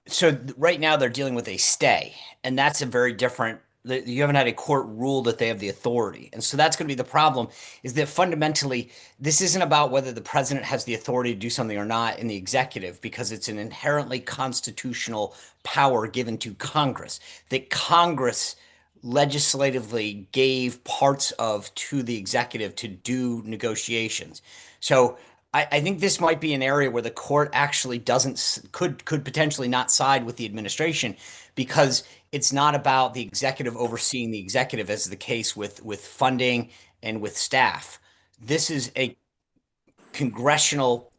So right now they're dealing with a stay, and that's a very different. You haven't had a court rule that they have the authority. And so that's going to be the problem, is that fundamentally, this isn't about whether the president has the authority to do something or not in the executive, because it's an inherently constitutional power given to Congress, that Congress legislatively gave parts of to the executive to do negotiations. So I think this might be an area where the court actually could potentially not side with the administration, because it's not about the executive overseeing the executive, as is the case with funding and with staff. This is a congressional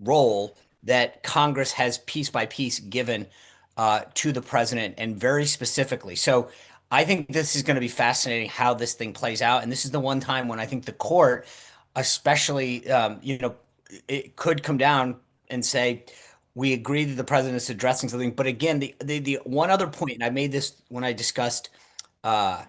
role that Congress has piece by piece given to the president, and very specifically. So I think this is going to be fascinating how this thing plays out. And this is the one time when I think the court, especially, it could come down and say, we agree that the president is addressing something. But again, the one other point, and I made this when I discussed the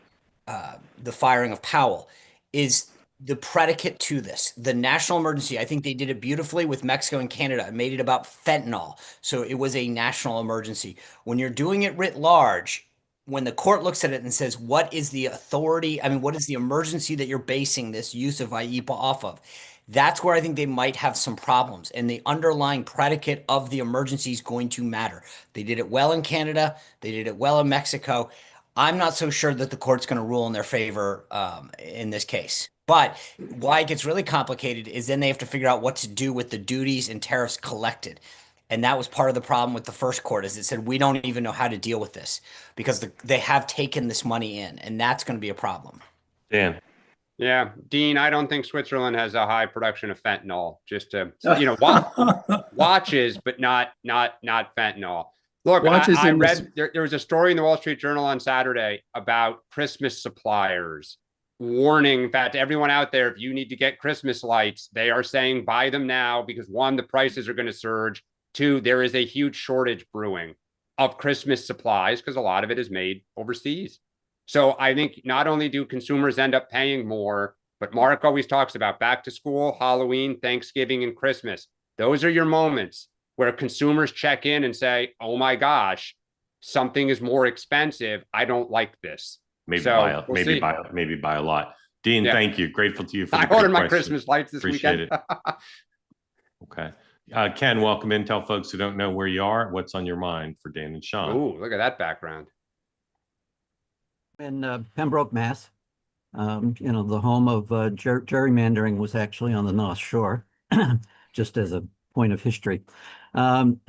firing of Powell, is the predicate to this. The national emergency, I think they did it beautifully with Mexico and Canada. It made it about fentanyl. So it was a national emergency. When you're doing it writ large, when the court looks at it and says, what is the authority? I mean, what is the emergency that you're basing this use of IEPA off of? That's where I think they might have some problems. And the underlying predicate of the emergency is going to matter. They did it well in Canada. They did it well in Mexico. I'm not so sure that the court's going to rule in their favor in this case. But why it gets really complicated is then they have to figure out what to do with the duties and tariffs collected. And that was part of the problem with the first court, is it said, we don't even know how to deal with this because they have taken this money in, and that's going to be a problem. Dan. Yeah, Dean, I don't think Switzerland has a high production of fentanyl. Just to, watches, but not fentanyl. Look, I read there was a story in the Wall Street Journal on Saturday about Christmas suppliers warning that everyone out there, if you need to get Christmas lights, they are saying buy them now because one, the prices are going to surge. Two, there is a huge shortage brewing of Christmas supplies because a lot of it is made overseas. So I think not only do consumers end up paying more, but Mark always talks about back to school, Halloween, Thanksgiving, and Christmas. Those are your moments where consumers check in and say, oh my gosh, something is more expensive. I don't like this. Maybe buy a lot. Dean, Thank you. Grateful to you for I ordered my Christmas lights this weekend. Appreciate it. Okay. Ken, welcome in. Tell folks who don't know where you are, what's on your mind for Dan and Sean. Oh, look at that background. In Pembroke, Mass. The home of gerrymandering was actually on the North Shore, just as a point of history. Getting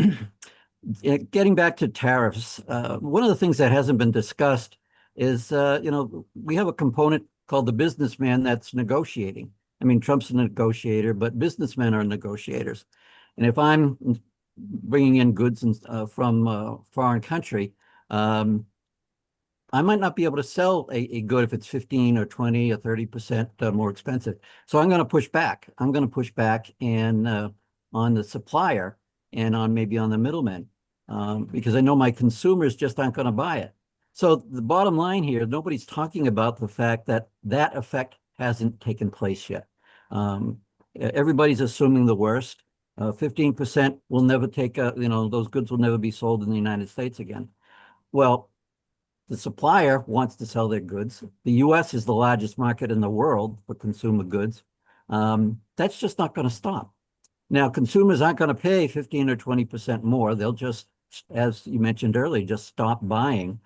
back to tariffs, one of the things that hasn't been discussed is, we have a component called the businessman that's negotiating. I mean, Trump's a negotiator, but businessmen are negotiators. And if I'm bringing in goods from a foreign country, I might not be able to sell a good if it's 15 or 20 or 30% more expensive. So I'm going to push back. I'm going to push back on the supplier and maybe on the middleman because I know my consumers just aren't going to buy it. So the bottom line here, nobody's talking about the fact that effect hasn't taken place yet. Everybody's assuming the worst. 15% will never take, those goods will never be sold in the United States again. Well, the supplier wants to sell their goods. The U.S. is the largest market in the world for consumer goods. That's just not going to stop. Now, consumers aren't going to pay 15 or 20% more. They'll just, as you mentioned earlier, just stop buying.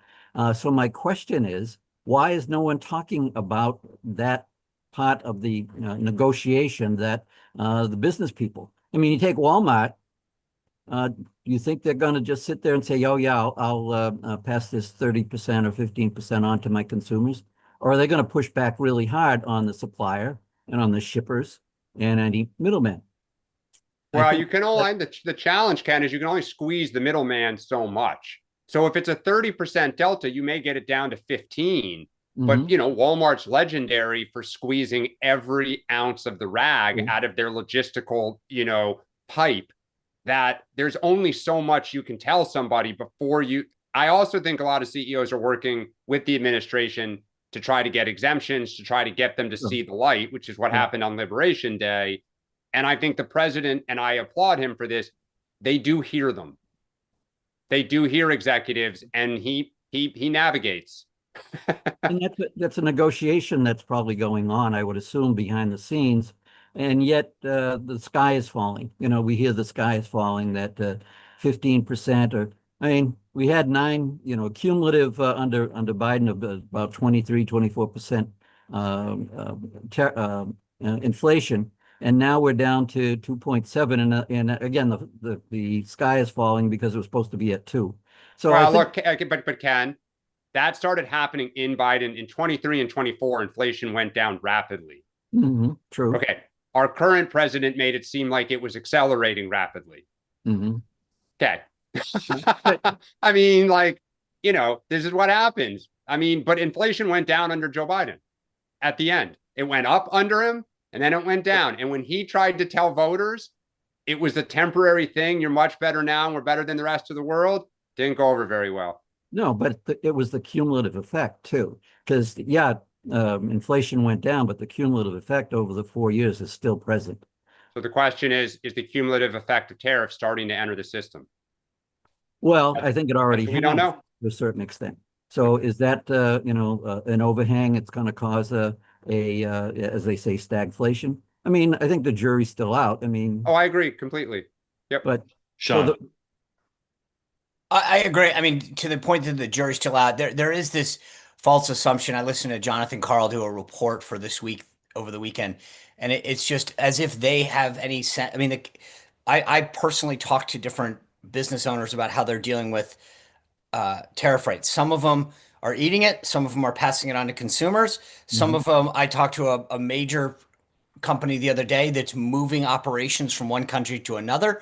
So my question is, why is no one talking about that part of the negotiation that the business people? I mean, you take Walmart. You think they're going to just sit there and say, oh, yeah, I'll pass this 30% or 15% on to my consumers? Or are they going to push back really hard on the supplier and on the shippers and any middlemen? Well, you can only, the challenge, Ken, is you can only squeeze the middleman so much. So if it's a 30% delta, you may get it down to 15. But, Walmart's legendary for squeezing every ounce of the rag out of their logistical, pipe, that there's only so much you can tell somebody before you. I also think a lot of CEOs are working with the administration to try to get exemptions, to try to get them to see the light, which is what happened on Liberation Day. And I think the president, and I applaud him for this, they do hear them. They do hear executives, and he navigates. And that's a negotiation that's probably going on, I would assume, behind the scenes. And yet the sky is falling. We hear the sky is falling, that 15% or, I mean, we had 9, cumulative under Biden of about 23, 24% inflation. And now we're down to 2.7. And again, the sky is falling because it was supposed to be at 2. So look, but Ken, that started happening in Biden in 23 and 24. Inflation went down rapidly. True. Okay. Our current president made it seem like it was accelerating rapidly. Okay. I mean, this is what happens. I mean, but inflation went down under Joe Biden at the end. It went up under him, and then it went down. And when he tried to tell voters it was a temporary thing, you're much better now, and we're better than the rest of the world, didn't go over very well. No, but it was the cumulative effect, too. Because, inflation went down, but the cumulative effect over the 4 years is still present. So the question is the cumulative effect of tariffs starting to enter the system? Well, I think it already has, we don't know, to a certain extent. So is that, an overhang? It's going to cause as they say, stagflation. I mean, I think the jury's still out. I mean, Oh, I agree completely. Yep. but Sean. I agree. I mean, to the point that the jury's still out, there is this false assumption. I listened to Jonathan Karl do a report for this week over the weekend, and it's just as if they have any sense. I mean, I personally talked to different business owners about how they're dealing with tariff rates. Some of them are eating it. Some of them are passing it on to consumers. Some of them, I talked to a major company the other day that's moving operations from one country to another.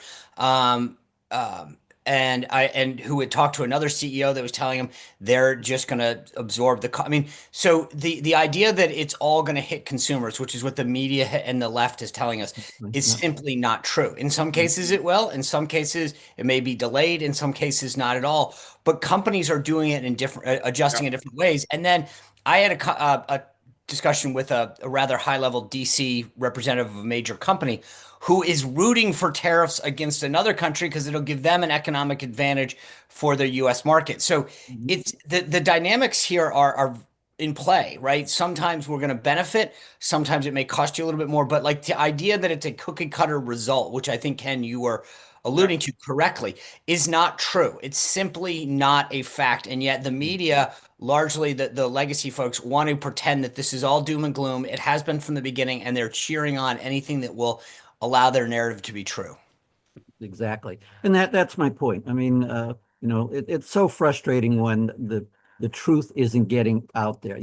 And who had talked to another CEO that was telling him they're just going to absorb I mean, so the idea that it's all going to hit consumers, which is what the media and the left is telling us, is simply not true. In some cases it will, in some cases it may be delayed, in some cases not at all. But companies are doing it in different, adjusting in different ways. And then I had a discussion with a rather high-level DC representative of a major company who is rooting for tariffs against another country because it'll give them an economic advantage for the U.S. market. So it's the dynamics here are in play, right? Sometimes we're going to benefit. Sometimes it may cost you a little bit more. But like the idea that it's a cookie cutter result, which I think, Ken, you were alluding to correctly, is not true. It's simply not a fact. And yet the media, largely the legacy folks, want to pretend that this is all doom and gloom. It has been from the beginning, and they're cheering on anything that will allow their narrative to be true. Exactly. And that's my point. I mean, it's so frustrating when the truth isn't getting out there.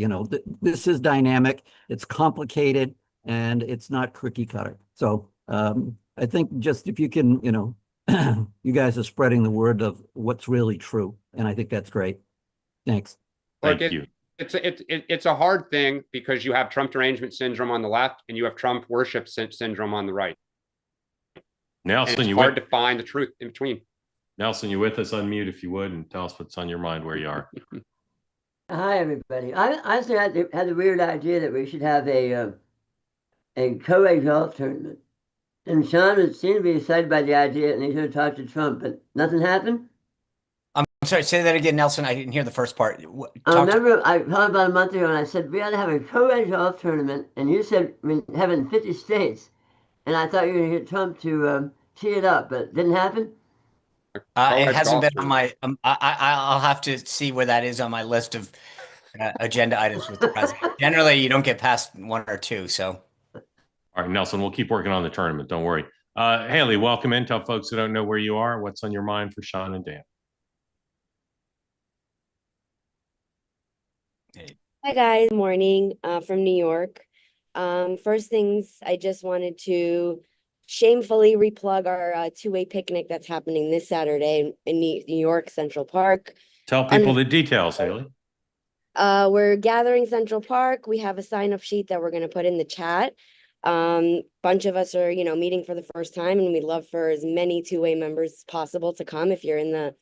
This is dynamic, it's complicated, and it's not cookie cutter. So I think just if you can, you guys are spreading the word of what's really true. And I think that's great. Thanks. Thank you. It's a hard thing because you have Trump derangement syndrome on the left and you have Trump worship syndrome on the right. Nelson, it's hard to find the truth in between. Nelson, you with us? Unmute if you would, and tell us what's on your mind, where you are. Hi, everybody. I honestly had the weird idea that we should have a co-ed golf tournament. And Sean seemed to be excited by the idea, and he's going to talk to Trump, but nothing happened? I'm sorry, say that again, Nelson. I didn't hear the first part. I remember I called about a month ago, and I said, we ought to have a co-ed golf tournament, and you said we have it in 50 states. And I thought you were going to get Trump to tee it up, but it didn't happen? It hasn't been on my, I'll have to see where that is on my list of agenda items with the president. Generally, you don't get past one or two, so. All right, Nelson, we'll keep working on the tournament. Don't worry. Haley, welcome in. Tell folks who don't know where you are, what's on your mind for Sean and Dan. Hi, guys. Morning from New York. First things, I just wanted to shamefully replug our two-way picnic that's happening this Saturday in New York Central Park. Tell people the details, Haley. We're gathering Central Park. We have a sign-up sheet that we're going to put in the chat. Bunch of us are, meeting for the first time, and we'd love for as many two-way members as possible to come if you're in the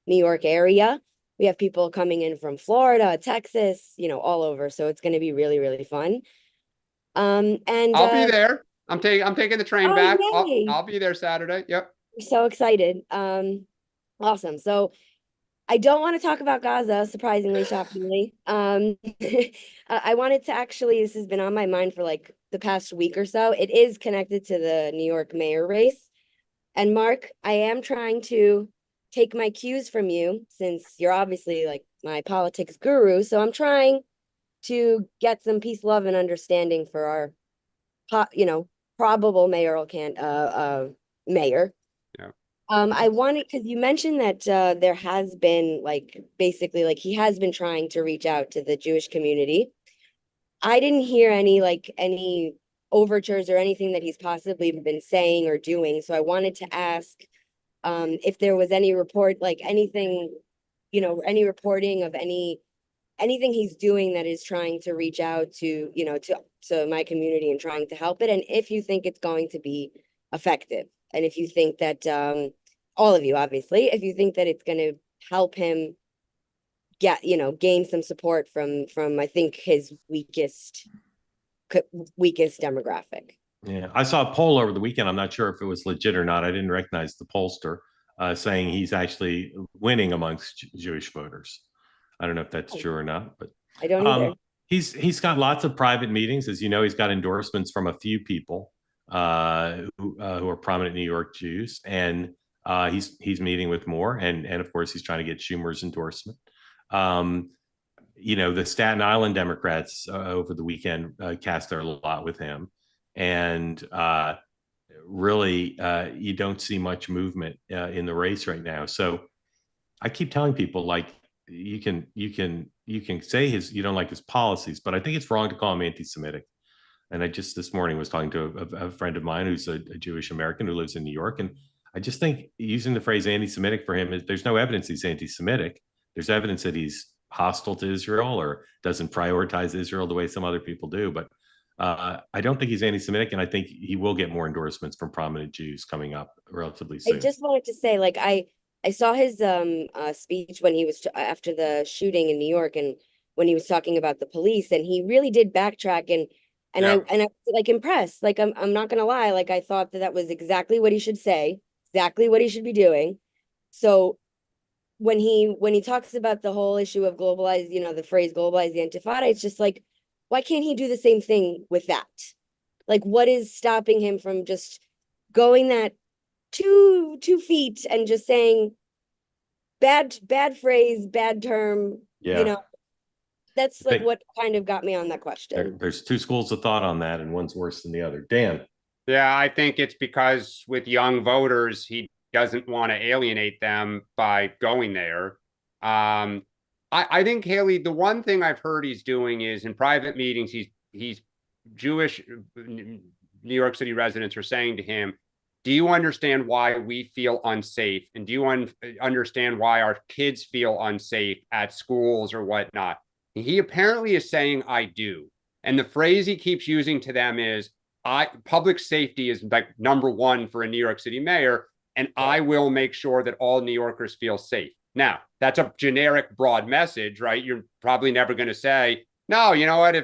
New York area. We have people coming in from Florida, Texas, all over. So it's going to be really, really fun. And I'll be there. I'm taking the train back. I'll be there Saturday. Yep. I'm so excited. Awesome. So I don't want to talk about Gaza, surprisingly, shockingly. I wanted to actually, this has been on my mind for like the past week or so. It is connected to the New York mayor race. And Mark, I am trying to take my cues from you since you're obviously like my politics guru. So I'm trying to get some peace, love, and understanding for our, probable mayoral mayor. Yeah. I wanted, because you mentioned that there has been basically he has been trying to reach out to the Jewish community. I didn't hear any overtures or anything that he's possibly been saying or doing. So I wanted to ask if there was any report, anything, any reporting of anything he's doing that is trying to reach out to, to my community and trying to help it. And if you think it's going to be effective, and if you think that, all of you, obviously, if you think that it's going to help him get, gain some support from, I think, his weakest demographic. Yeah, I saw a poll over the weekend. I'm not sure if it was legit or not. I didn't recognize the pollster saying he's actually winning amongst Jewish voters. I don't know if that's true or not, but I don't either. He's got lots of private meetings. As you know, he's got endorsements from a few people who are prominent New York Jews, and he's meeting with more, and of course he's trying to get Schumer's endorsement. The Staten Island Democrats over the weekend cast their lot with him, and really you don't see much movement in the race right now. So I keep telling people, like, you can say you don't like his policies, but I think it's wrong to call him anti-Semitic. And I just this morning was talking to a friend of mine who's a Jewish American who lives in New York, and I just think using the phrase anti-Semitic for him is, there's no evidence he's anti-Semitic. There's evidence that he's hostile to Israel or doesn't prioritize Israel the way some other people do. But I don't think he's anti-Semitic, and I think he will get more endorsements from prominent Jews coming up relatively soon. I just wanted to say, like, I saw his speech when he was after the shooting in New York, and when he was talking about the police, and he really did backtrack, and I was like impressed. Like, I'm not gonna lie, like, I thought that was exactly what he should say, exactly what he should be doing. So when he talks about the whole issue of globalize, the phrase globalize the intifada, it's just like, why can't he do the same thing with that? Like, what is stopping him from just going that 2 feet and just saying bad phrase, bad term? That's like what kind of got me on that question. There's two schools of thought on that, and one's worse than the other. Dan. Yeah, I think it's because with young voters, he doesn't want to alienate them by going there. I think, Haley, the one thing I've heard he's doing is in private meetings, he's Jewish New York City residents are saying to him, do you understand why we feel unsafe? And do you understand why our kids feel unsafe at schools or whatnot? He apparently is saying, I do. And the phrase he keeps using to them is, public safety is like number one for a New York City mayor, and I will make sure that all New Yorkers feel safe. Now, that's a generic, broad message, right? You're probably never going to say, no, you know what,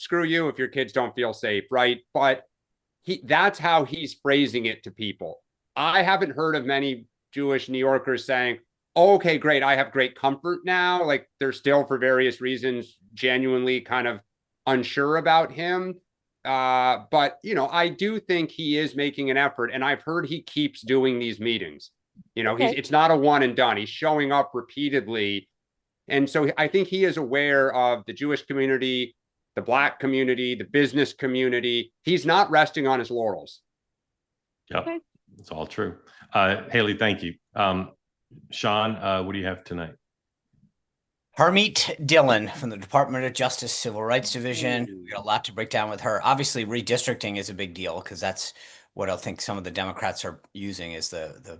screw you if your kids don't feel safe, right? But that's how he's phrasing it to people. I haven't heard of many Jewish New Yorkers saying, oh, okay, great, I have great comfort now. Like, they're still, for various reasons, genuinely kind of unsure about him. But, I do think he is making an effort, and I've heard he keeps doing these meetings. It's not a one and done. He's showing up repeatedly. And so I think he is aware of the Jewish community, the Black community, the business community. He's not resting on his laurels. Yep, it's all true. Haley, thank you. Sean, what do you have tonight? Harmeet Dillon from the Department of Justice Civil Rights Division. We got a lot to break down with her. Obviously, redistricting is a big deal because that's what I think some of the Democrats are using as the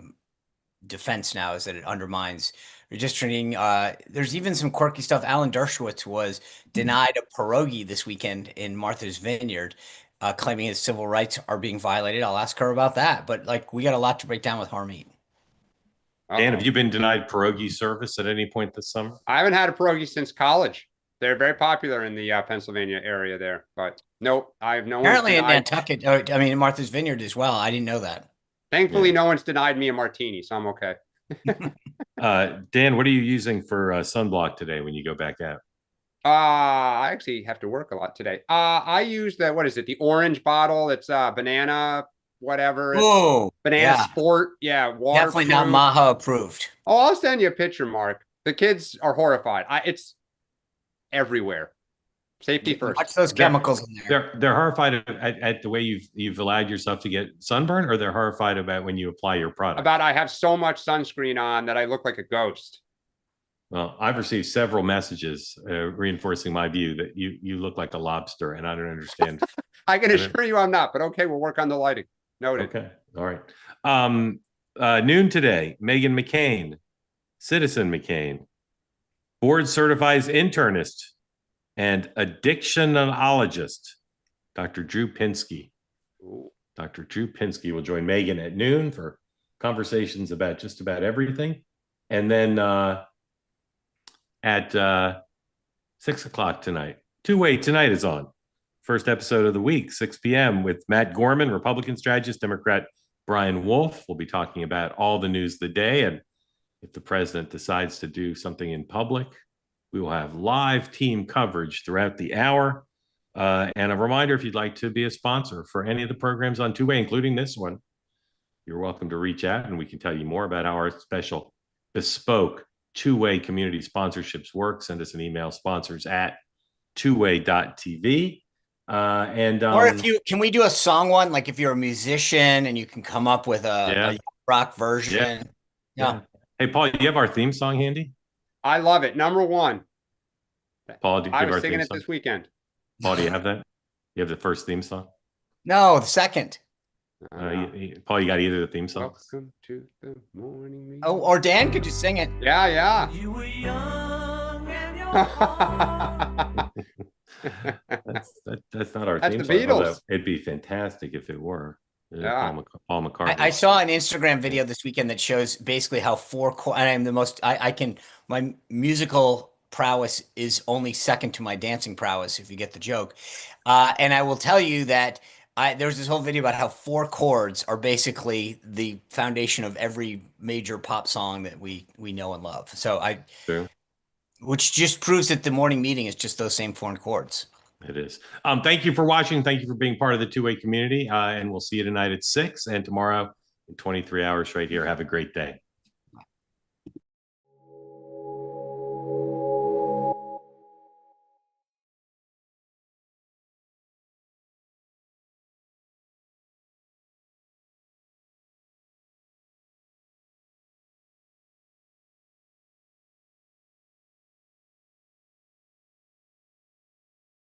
defense now, is that it undermines redistricting. There's even some quirky stuff. Alan Dershowitz was denied a pierogi this weekend in Martha's Vineyard, claiming his civil rights are being violated. I'll ask her about that. But we got a lot to break down with Harmeet. Dan, have you been denied pierogi service at any point this summer? I haven't had a pierogi since college. They're very popular in the Pennsylvania area there, but nope, I have no one. Apparently in Nantucket, in Martha's Vineyard as well. I didn't know that. Thankfully, no one's denied me a martini, so I'm okay. Dan, what are you using for sunblock today when you go back out? I actually have to work a lot today. I use the orange bottle. It's banana, whatever. Oh, banana sport. Yeah, water. Definitely not Maha approved. Oh, I'll send you a picture, Mark. The kids are horrified. It's everywhere. Safety first. Watch those chemicals in there. They're horrified at the way you've allowed yourself to get sunburn, or they're horrified about when you apply your product? About I have so much sunscreen on that I look like a ghost. Well, I've received several messages reinforcing my view that you look like a lobster, and I don't understand. I can assure you I'm not, but okay, we'll work on the lighting. Noted. Okay, all right. Noon today, Meghan McCain, Citizen McCain, board certifies internist and addictionologist, Dr. Drew Pinsky. Dr. Drew Pinsky will join Meghan at noon for conversations about just about everything. And then at 6 o'clock tonight, Two-Way Tonight is on. First episode of the week, 6 p.m. with Matt Gorman, Republican strategist, Democrat Brian Wolf. We'll be talking about all the news of the day and if the president decides to do something in public We will have live team coverage throughout the hour. And a reminder, if you'd like to be a sponsor for any of the programs on Two-Way, including this one, you're welcome to reach out and we can tell you more about how our special bespoke Two-Way community sponsorships work. Send us an email, sponsors@twoway.tv. Or if you can, we do a song one, like if you're a musician and you can come up with a rock version. Yeah. Hey, Paul, you have our theme song handy? I love it. Number one. Paul, do you I have was our singing theme it song? this weekend. Paul, do you have that? You have the first theme song? No, the second. Paul, you got either the theme song? Welcome to the morning meeting. Oh, or Dan could you sing it? Yeah, yeah. You were young and your That's not our That's theme the song. Beatles. Although it'd be fantastic if it were. Yeah. Paul McCartney. I saw an Instagram video this weekend that shows basically how and I'm the most, my musical prowess is only second to my dancing prowess, if you get the joke. And I will tell you that there's this whole video about how 4 chords are basically the foundation of every major pop song that we know and love. So which just proves that the morning meeting is just those same 4 chords. It is. Thank you for watching. Thank you for being part of the Two-Way community. And we'll see you tonight at 6 and tomorrow in 23 hours right here. Have a great day.